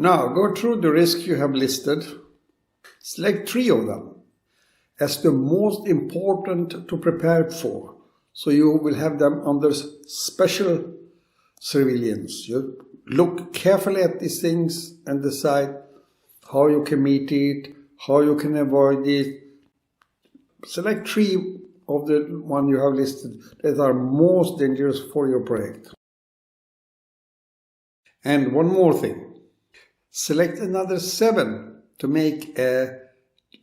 Now go through the risks you have listed. Select 3 of them as the most important to prepare for. So you will have them under special surveillance. You look carefully at these things and decide how you can meet it, how you can avoid it. Select 3 of the one you have listed that are most dangerous for your project. And one more thing. Select another 7 to make a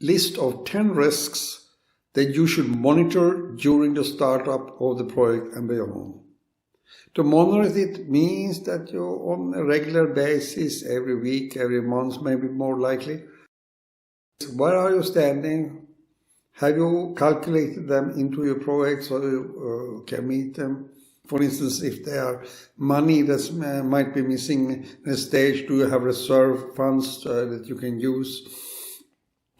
list of 10 risks that you should monitor during the startup of the project and beyond. To monitor it means that you on a regular basis, every week, every month, maybe more likely. Where are you standing? Have you calculated them into your project so you can meet them? For instance, if there are money that might be missing in a stage, do you have reserve funds that you can use?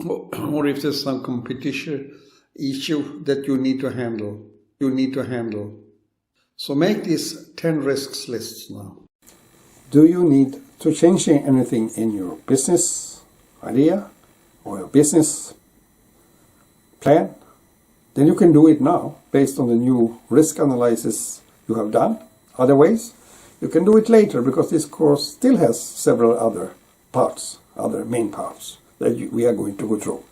Or if there's some competition issue that you need to handle. So make these 10 risks lists now. Do you need to change anything in your business idea or your business plan? Then you can do it now based on the new risk analysis you have done. Otherwise, you can do it later because this course still has several other parts, other main parts that we are going to go through.